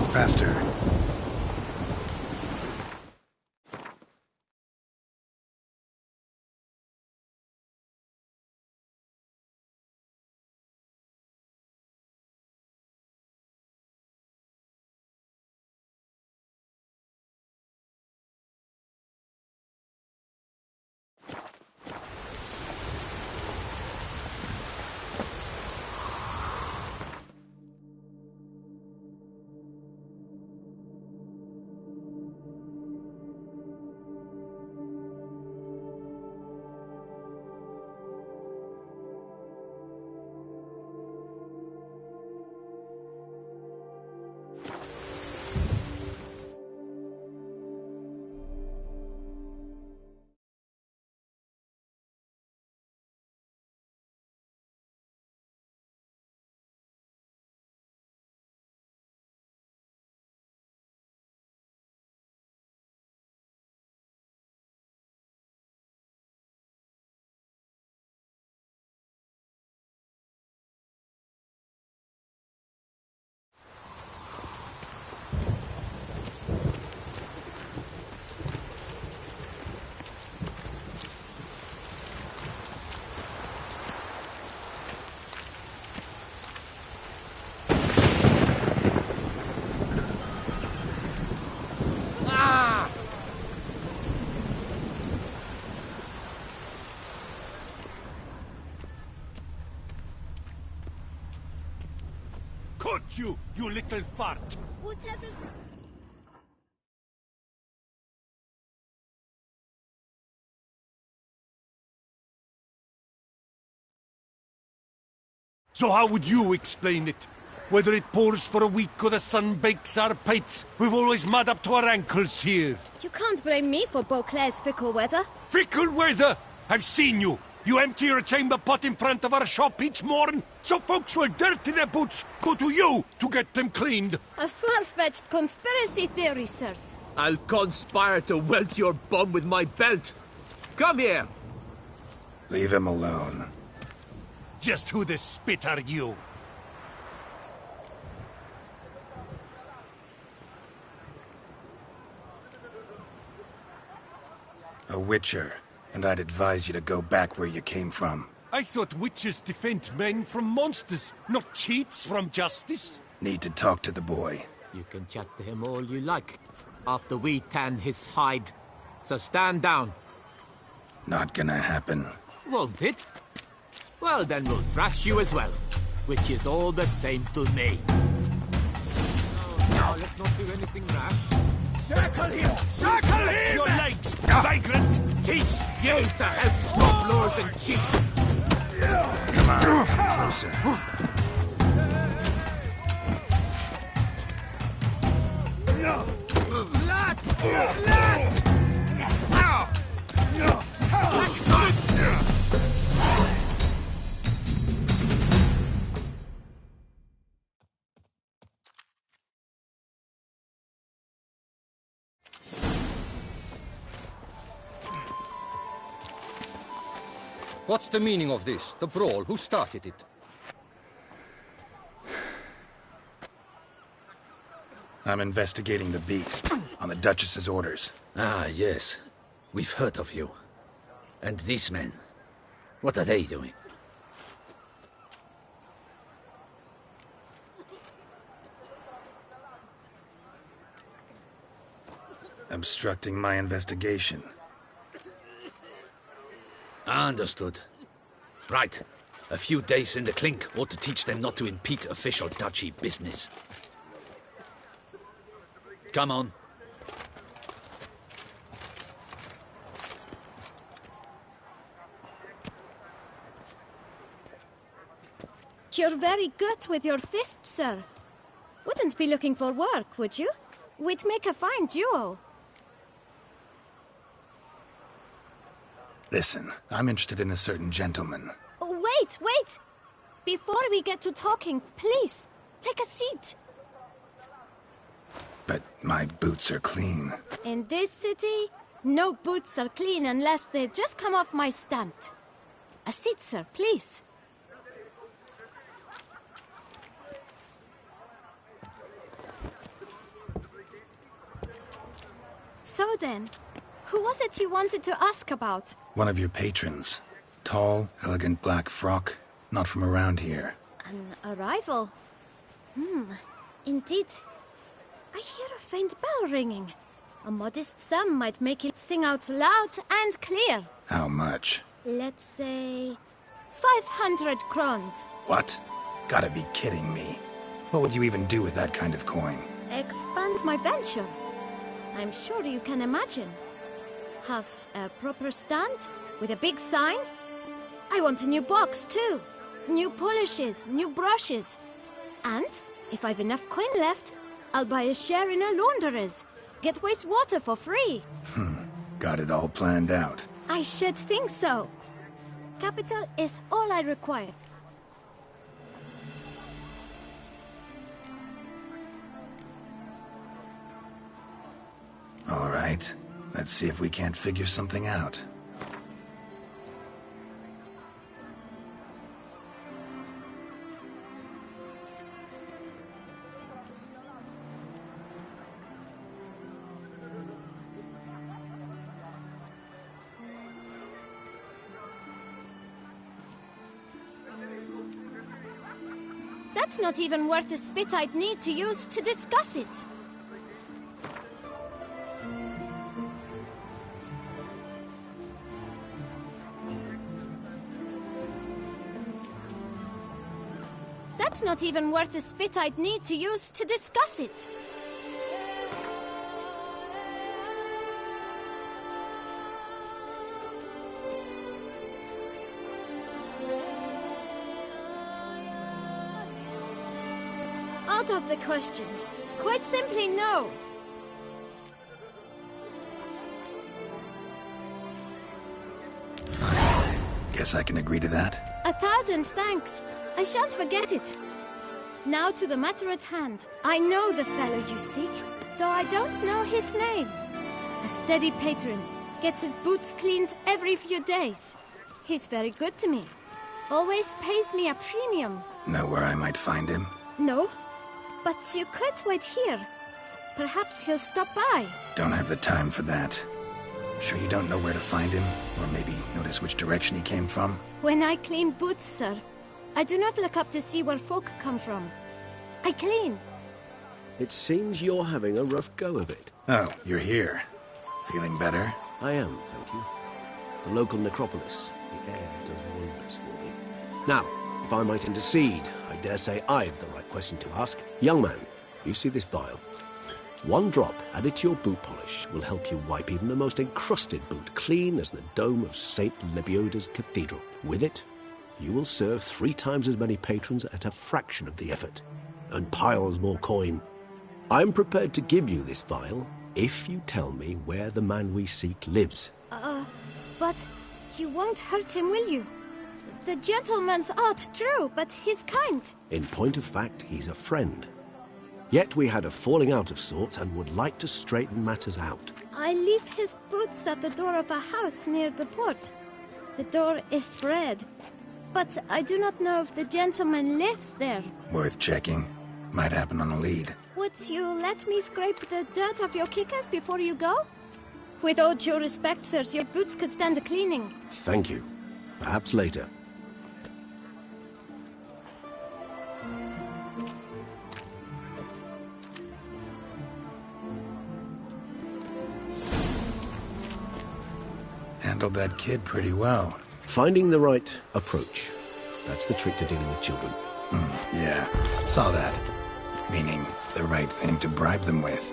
faster. Caught you, you little fart! Whatever's... So how would you explain it? Whether it pours for a week or the sun bakes our pipes, we've always mud up to our ankles here. You can't blame me for Beauclair's fickle weather. Fickle weather! I've seen you! You empty your chamber pot in front of our shop each morn, so folks will dirty their boots, go to you to get them cleaned. A far-fetched conspiracy theory, sirs. I'll conspire to welt your bum with my belt. Come here! Leave him alone. Just who the spit are you? A witcher, and I'd advise you to go back where you came from. I thought witches defend men from monsters, not cheats from justice. Need to talk to the boy. You can chat to him all you like, after we tan his hide. So stand down. Not gonna happen. Won't it? Well, then we'll thrash you as well, which is all the same to me. Now, let's not do anything rash. Circle him! Circle him! Your legs, vagrant! Teach you to help smugglers and cheats! Come on, come closer. What's the meaning of this? The brawl? Who started it? I'm investigating the beast, on the Duchess's orders. Ah, yes. We've heard of you. And these men, what are they doing? Obstructing my investigation. Understood. Right. A few days in the clink ought to teach them not to impede official duchy business. Come on. You're very good with your fists, sir. Wouldn't be looking for work, would you? We'd make a fine duo. Listen, I'm interested in a certain gentleman. Wait, wait! Before we get to talking, please, take a seat. But my boots are clean. In this city, no boots are clean unless they just come off my stand. A seat, sir, please. So then, who was it you wanted to ask about? One of your patrons. Tall, elegant black frock. Not from around here. An arrival? Indeed. I hear a faint bell ringing. A modest sum might make it sing out loud and clear. How much? Let's say 500 crowns. What? Gotta be kidding me. What would you even do with that kind of coin? Expand my venture. I'm sure you can imagine. Have a proper stand with a big sign. I want a new box too. New polishes, new brushes. And if I've enough coin left, I'll buy a share in a launderer's. Get wastewater for free. Got it all planned out. I should think so. Capital is all I require. All right. Let's see if we can't figure something out. That's not even worth the spit I'd need to use to discuss it. That's not even worth the spit I'd need to use to discuss it. Out of the question. Quite simply, no. Guess I can agree to that. 1,000 thanks. I shan't forget it. Now to the matter at hand. I know the fellow you seek, though I don't know his name. A steady patron. Gets his boots cleaned every few days. He's very good to me. Always pays me a premium. Know where I might find him? No, but you could wait here. Perhaps he'll stop by. Don't have the time for that. Sure you don't know where to find him? Or maybe notice which direction he came from? When I clean boots, sir, I do not look up to see where folk come from. I clean. It seems you're having a rough go of it. Oh, you're here. Feeling better? I am, thank you. The local necropolis. The air does wonders for me. Now, if I might intercede, I dare say I've the right question to ask. Young man, you see this vial? One drop added to your boot polish will help you wipe even the most encrusted boot clean as the dome of St. Lebioda's Cathedral. With it, you will serve 3 times as many patrons at a fraction of the effort, and piles more coin. I'm prepared to give you this vial if you tell me where the man we seek lives. But you won't hurt him, will you? The gentleman's odd, true, but he's kind. In point of fact, he's a friend. Yet we had a falling out of sorts and would like to straighten matters out. I leave his boots at the door of a house near the port. The door is red, but I do not know if the gentleman lives there. Worth checking. Might happen on a lead. Would you let me scrape the dirt off your kickers before you go? With all due respect, sirs, your boots could stand a cleaning. Thank you. Perhaps later. Handled that kid pretty well. Finding the right approach. That's the trick to dealing with children. Yeah, saw that. Meaning, the right thing to bribe them with.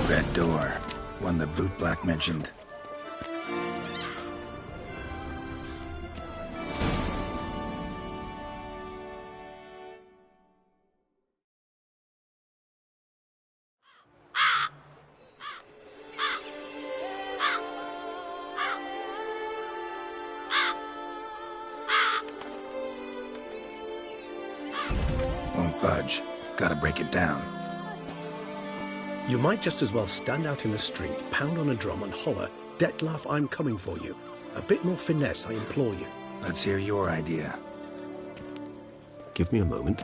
Red door. One the boot black mentioned. Won't budge. Gotta break it down. You might just as well stand out in the street, pound on a drum and holler, "Detlef, I'm coming for you." A bit more finesse, I implore you. Let's hear your idea. Give me a moment.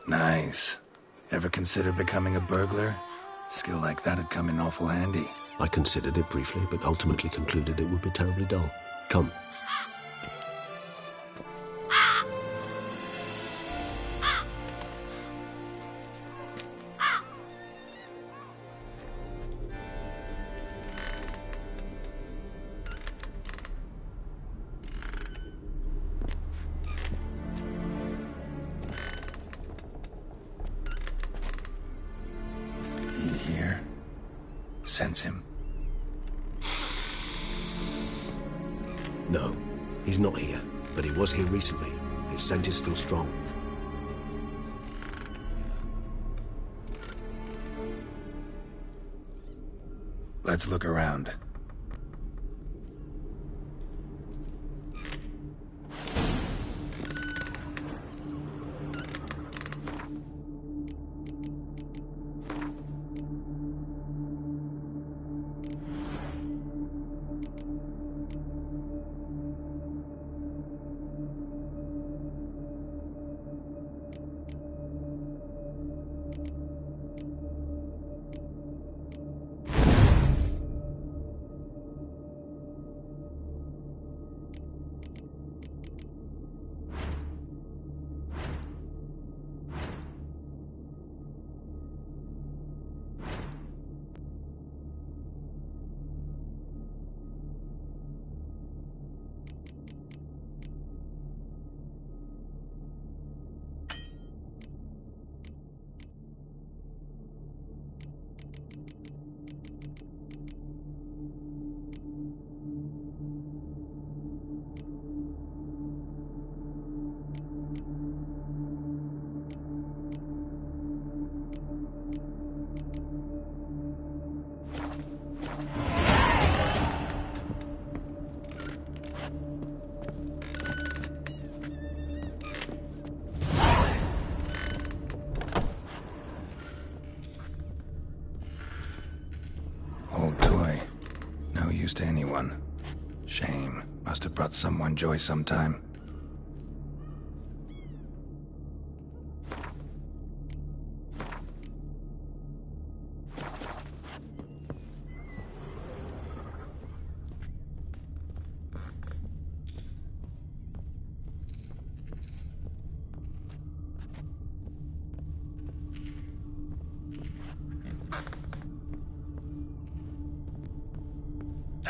Nice. Ever consider becoming a burglar? Skill like that'd come in awful handy. I considered it briefly, but ultimately concluded it would be terribly dull. Come. He here? Sense him? No, he's not here, but he was here recently. His scent is still strong. Let's look around. Old toy. No use to anyone. Shame. Must have brought someone joy sometime.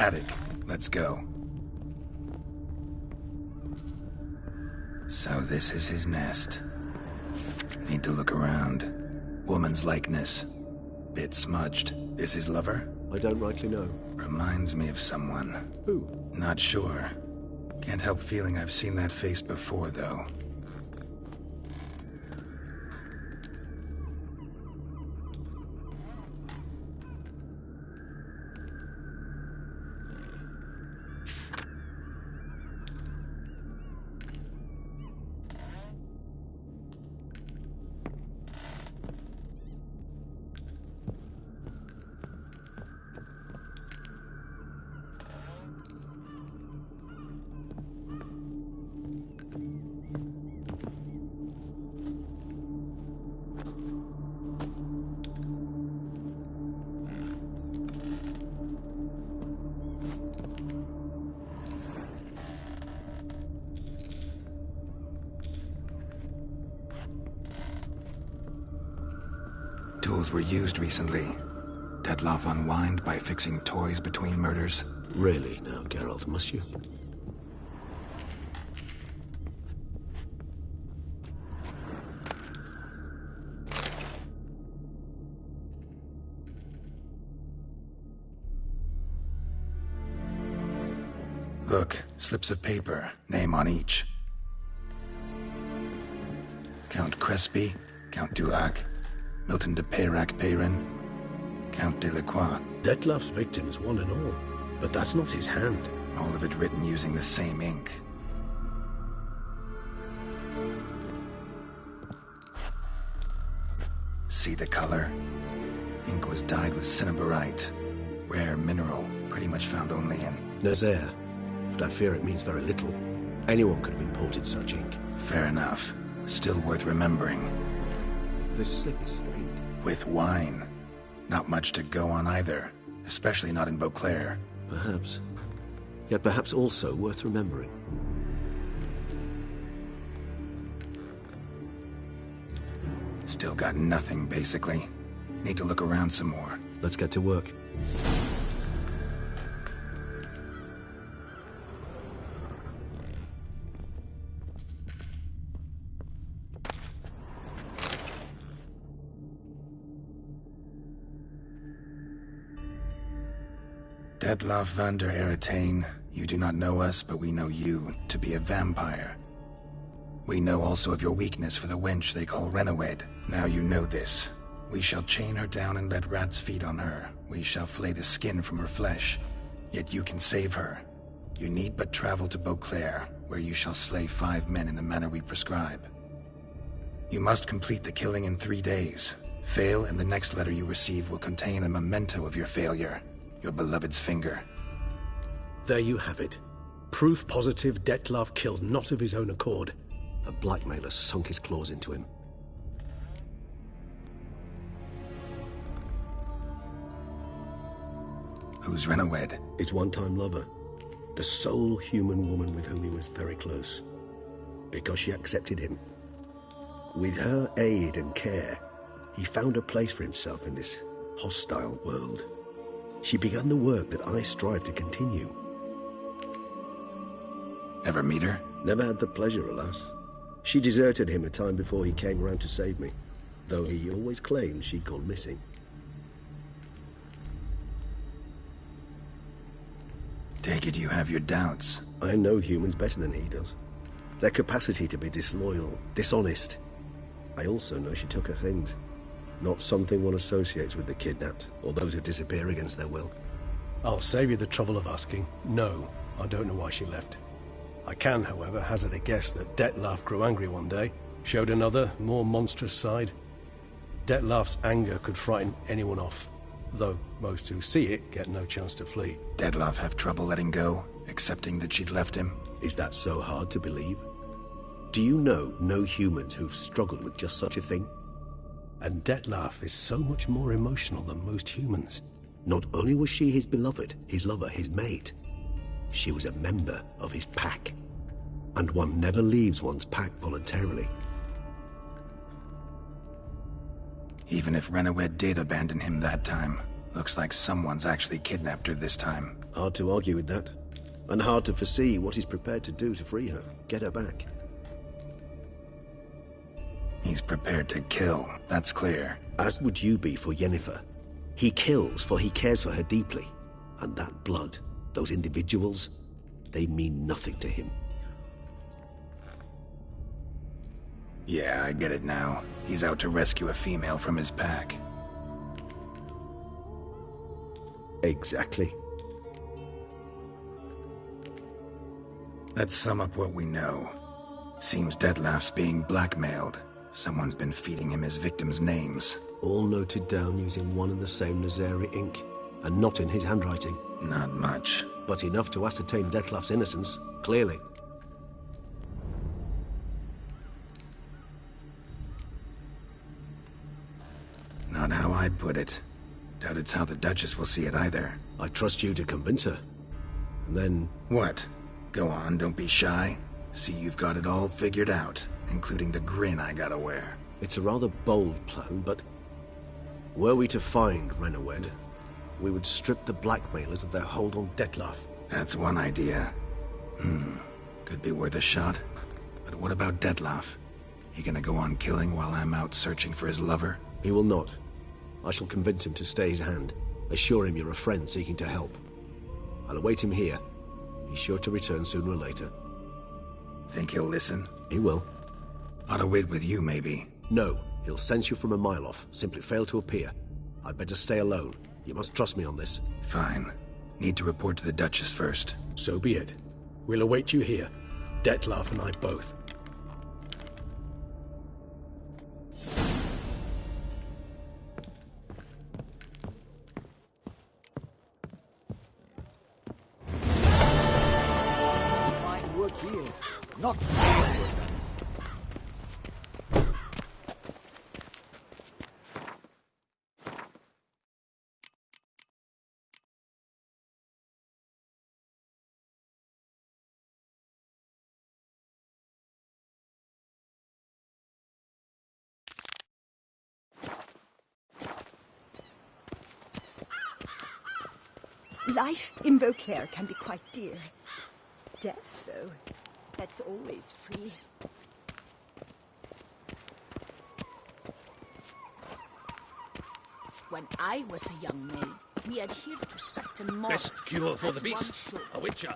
Attic. Let's go. So this is his nest. Need to look around. Woman's likeness. Bit smudged. Is his lover? I don't rightly know. Reminds me of someone. Who? Not sure. Can't help feeling I've seen that face before, though. Tools were used recently. Detlef unwind by fixing toys between murders. Really now, Geralt, must you? Look, slips of paper, name on each. Count Crespi, Count Dulac, Milton de Peyrac Peyrin, Count Delacroix. Detlef's victims, one and all. But that's not his hand. All of it written using the same ink. See the color? Ink was dyed with cinnabarite. Rare mineral, pretty much found only in... Nazaire. But I fear it means very little. Anyone could have imported such ink. Fair enough. Still worth remembering. This slip is stained. With wine. Not much to go on either. Especially not in Beauclair. Perhaps. Yet perhaps also worth remembering. Still got nothing, basically. Need to look around some more. Let's get to work. Detlaff van der Eretain, you do not know us, but we know you to be a vampire. We know also of your weakness for the wench they call Renawed. Now you know this. We shall chain her down and let rats feed on her. We shall flay the skin from her flesh. Yet you can save her. You need but travel to Beauclair, where you shall slay 5 men in the manner we prescribe. You must complete the killing in 3 days. Fail, and the next letter you receive will contain a memento of your failure. Your beloved's finger. There you have it. Proof positive Detlaff killed not of his own accord. A blackmailer sunk his claws into him. Who's Renawed? His one-time lover. The sole human woman with whom he was very close. Because she accepted him. With her aid and care, he found a place for himself in this hostile world. She began the work that I strive to continue. Ever meet her? Never had the pleasure, alas. She deserted him a time before he came round to save me, though he always claimed she'd gone missing. Take it you have your doubts. I know humans better than he does. Their capacity to be disloyal, dishonest. I also know she took her things. Not something one associates with the kidnapped, or those who disappear against their will. I'll save you the trouble of asking. No, I don't know why she left. I can, however, hazard a guess that Detlaff grew angry one day, showed another, more monstrous side. Detlaff's anger could frighten anyone off, though most who see it get no chance to flee. Detlaff have trouble letting go, accepting that she'd left him? Is that so hard to believe? Do you know no humans who've struggled with just such a thing? And Detlaff is so much more emotional than most humans. Not only was she his beloved, his lover, his mate, she was a member of his pack. And one never leaves one's pack voluntarily. Even if Renawed did abandon him that time, looks like someone's actually kidnapped her this time. Hard to argue with that. And hard to foresee what he's prepared to do to free her, get her back. He's prepared to kill, that's clear. As would you be for Yennefer. He kills for he cares for her deeply. And that blood, those individuals, they mean nothing to him. Yeah, I get it now. He's out to rescue a female from his pack. Exactly. Let's sum up what we know. Seems Detlaff's being blackmailed. Someone's been feeding him his victims' names. All noted down using one and the same Nazari ink, and not in his handwriting. Not much. But enough to ascertain Detlaff's innocence, clearly. Not how I'd put it. Doubt it's how the Duchess will see it either. I trust you to convince her. And then... What? Go on, don't be shy. See you've got it all figured out, including the grin I gotta wear. It's a rather bold plan, but... Were we to find Renawed, we would strip the blackmailers of their hold on Detlaff. That's one idea. Could be worth a shot. But what about Detlaff? He gonna go on killing while I'm out searching for his lover? He will not. I shall convince him to stay his hand. Assure him you're a friend seeking to help. I'll await him here. He's sure to return sooner or later. Think he'll listen? He will. Ought to wait with you, maybe. No, he'll sense you from a mile off. Simply fail to appear. I'd better stay alone. You must trust me on this. Fine. Need to report to the Duchess first. So be it. We'll await you here. Dettlaff and I both. Fine work here. Not fine work, that is. Life in Beauclair can be quite dear. Death, though, that's always free. When I was a young maid, we adhered to certain morals. Best cure for the as one beast. should. A witcher.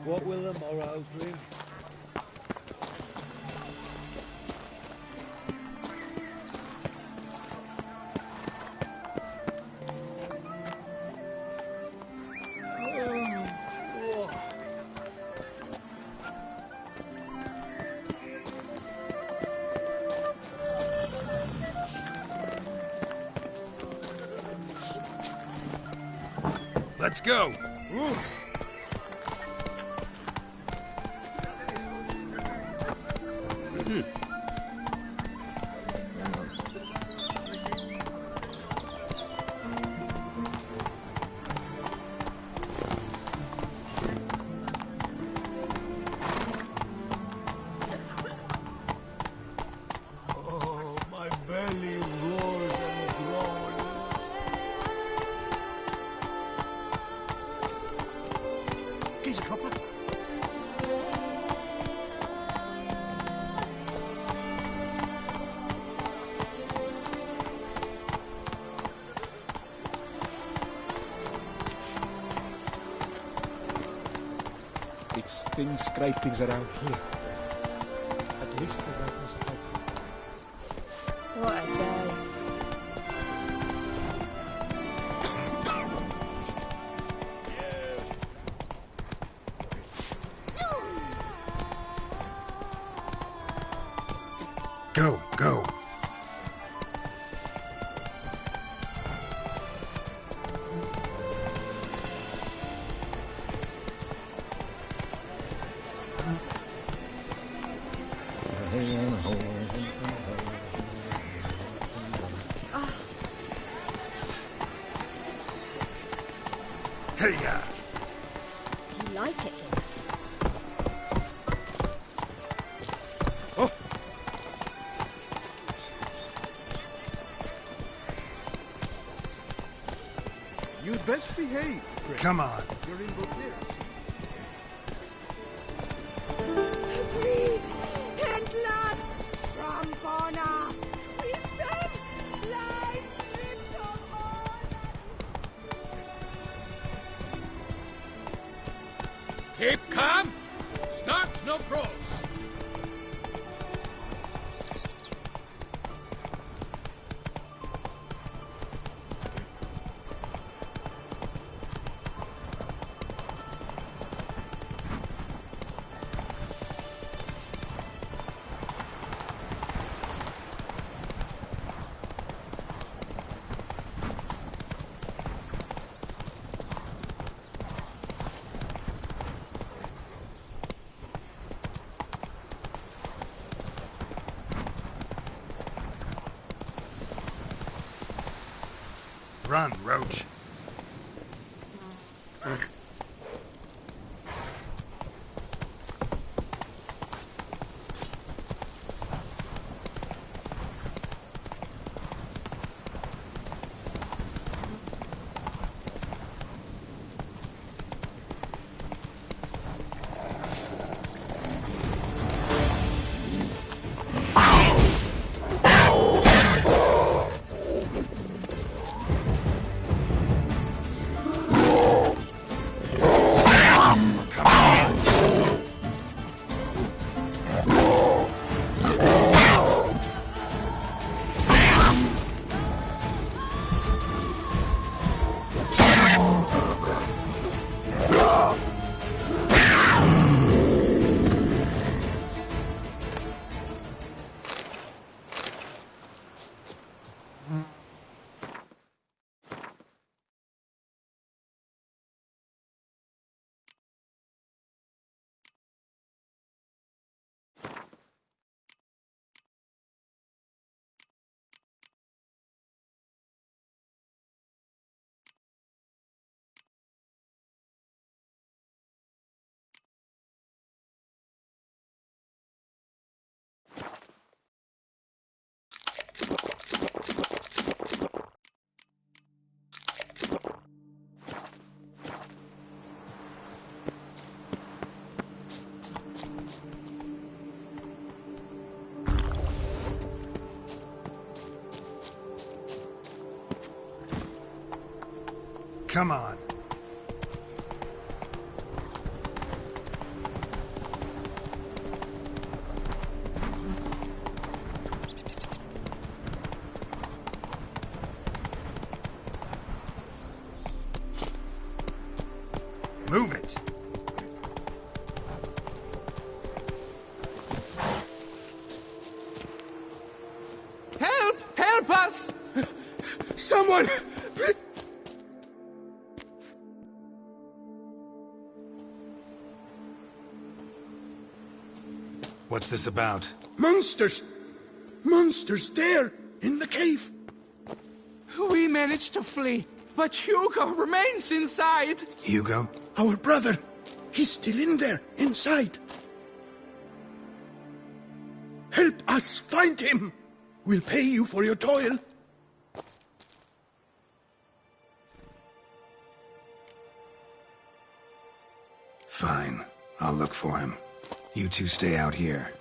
What will the morrow bring? Let's go! Oh, my belly roars and groans. Geezer copper. It's thin scrapings around here. At least the weather's pleasant. What a day. Go, go. Hey-ya! Do you like it here? You'd best behave, friend. Come on. You're in Beauclair. Agreed. At last, Trampona. Wisdom lies stripped of honor. Keep calm. Start no brawls. Run, Roach. come on. Move it. Help! Help us! Someone! What's this about? Monsters! Monsters there, in the cave! We managed to flee, but Hugo remains inside. Hugo? Our brother! He's still in there, inside! Help us find him! We'll pay you for your toil. Fine. I'll look for him. You two stay out here.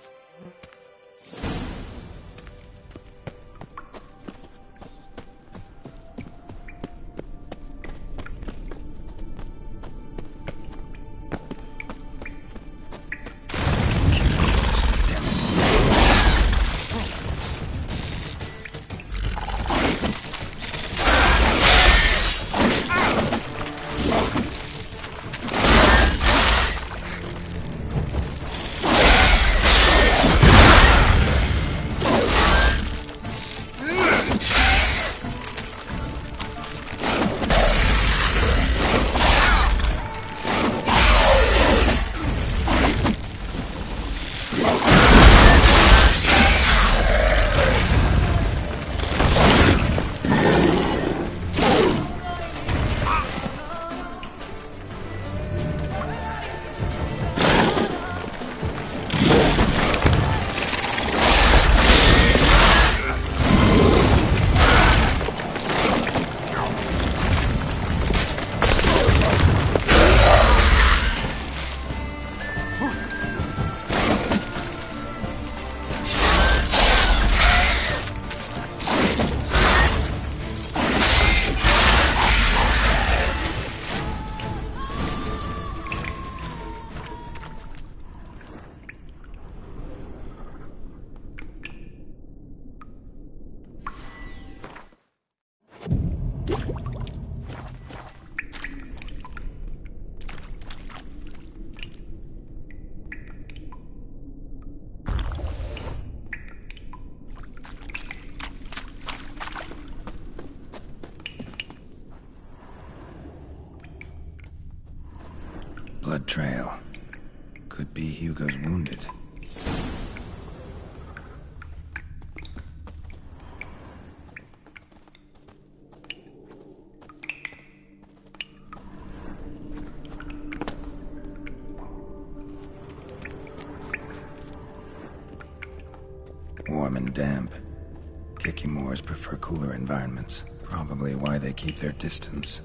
Blood trail. Could be Hugo's wounded. Warm and damp. Kikimores prefer cooler environments. Probably why they keep their distance.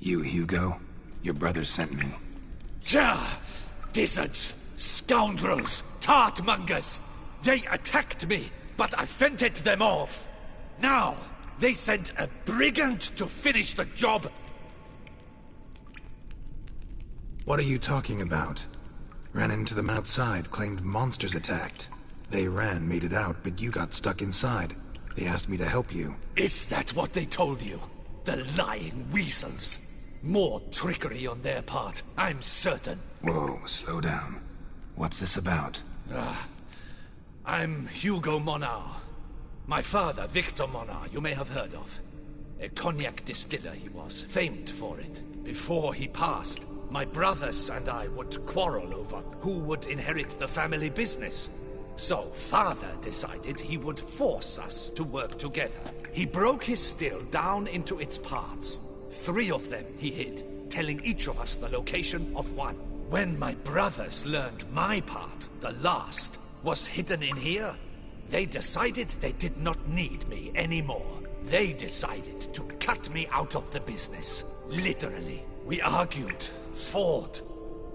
You, Hugo? Your brother sent me. Ja! Dizzards! Scoundrels! Tartmongers! They attacked me, but I fended them off. Now, they sent a brigand to finish the job. What are you talking about? Ran into them outside, claimed monsters attacked. They ran, made it out, but you got stuck inside. They asked me to help you. Is that what they told you? The lying weasels. More trickery on their part, I'm certain. Whoa, slow down. What's this about? I'm Hugo Monar. My father, Victor Monar, you may have heard of. A cognac distiller he was, famed for it. Before he passed, my brothers and I would quarrel over who would inherit the family business. So father decided he would force us to work together. He broke his still down into its parts. 3 of them he hid, telling each of us the location of one. When my brothers learned my part, the last, was hidden in here, they decided they did not need me anymore. They decided to cut me out of the business. Literally. We argued, fought.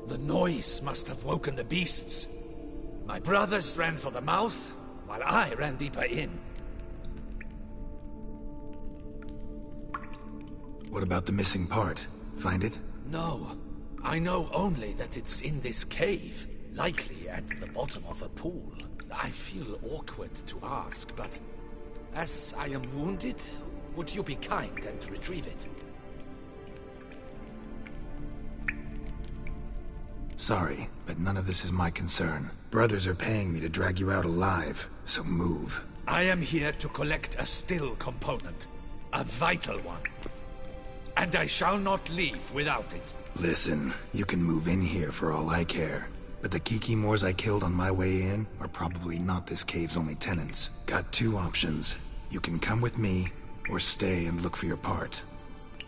The noise must have woken the beasts. My brothers ran for the mouth, while I ran deeper in. What about the missing part? Find it? No. I know only that it's in this cave, likely at the bottom of a pool. I feel awkward to ask, but as I am wounded, would you be kind and retrieve it? Sorry, but none of this is my concern. Brothers are paying me to drag you out alive, so move. I am here to collect a still component. A vital one. And I shall not leave without it. Listen, you can move in here for all I care. But the Kikimors I killed on my way in are probably not this cave's only tenants. Got 2 options. You can come with me, or stay and look for your part.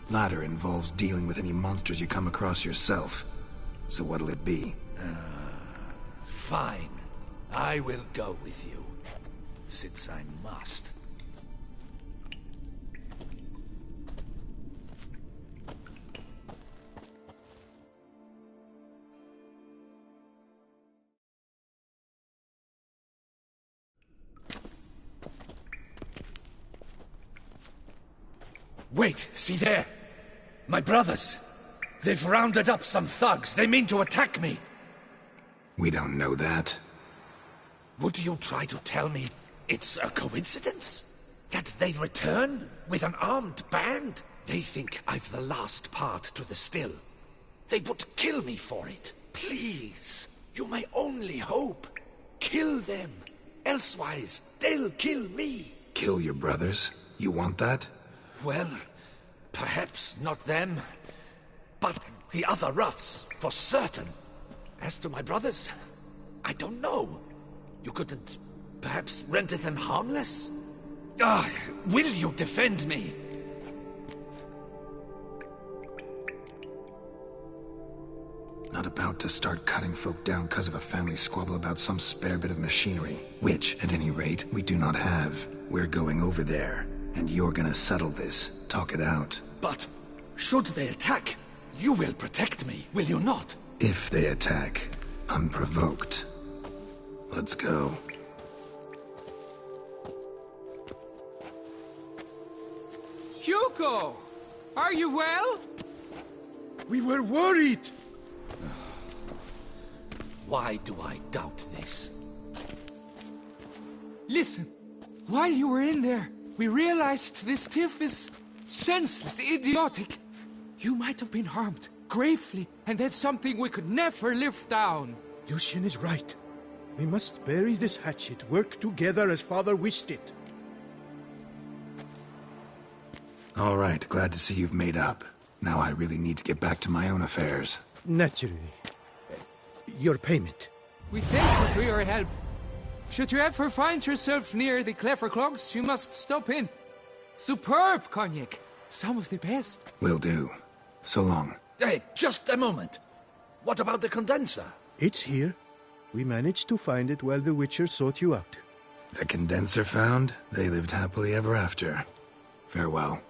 Latter involves dealing with any monsters you come across yourself. So what'll it be? Fine. I will go with you. Since I must. Wait, see there! My brothers! They've rounded up some thugs. They mean to attack me. We don't know that. Would you try to tell me it's a coincidence? That they return with an armed band? They think I've the last part to the still. They would kill me for it. Please, you're my only hope. Kill them. Elsewise, they'll kill me. Kill your brothers? You want that? Well, perhaps not them, but the other roughs, for certain. As to my brothers, I don't know. You couldn't perhaps render them harmless? Will you defend me? Not about to start cutting folk down because of a family squabble about some spare bit of machinery. Which, at any rate, we do not have. We're going over there. And you're gonna settle this. Talk it out. But, should they attack, you will protect me, will you not? If they attack, unprovoked. Let's go. Hugo! Are you well? We were worried! Why do I doubt this? Listen, while you were in there, we realized this tiff is senseless, idiotic. You might have been harmed, gravely, and that's something we could never live down. Lucien is right. We must bury this hatchet, work together as Father wished it. All right, glad to see you've made up. Now I really need to get back to my own affairs. Naturally. Your payment. We thank you for your help. Should you ever find yourself near the Clever Clogs, you must stop in. Superb cognac. Some of the best. Will do. So long. Hey, just a moment. What about the condenser? It's here. We managed to find it while the Witcher sought you out. The condenser found, they lived happily ever after. Farewell.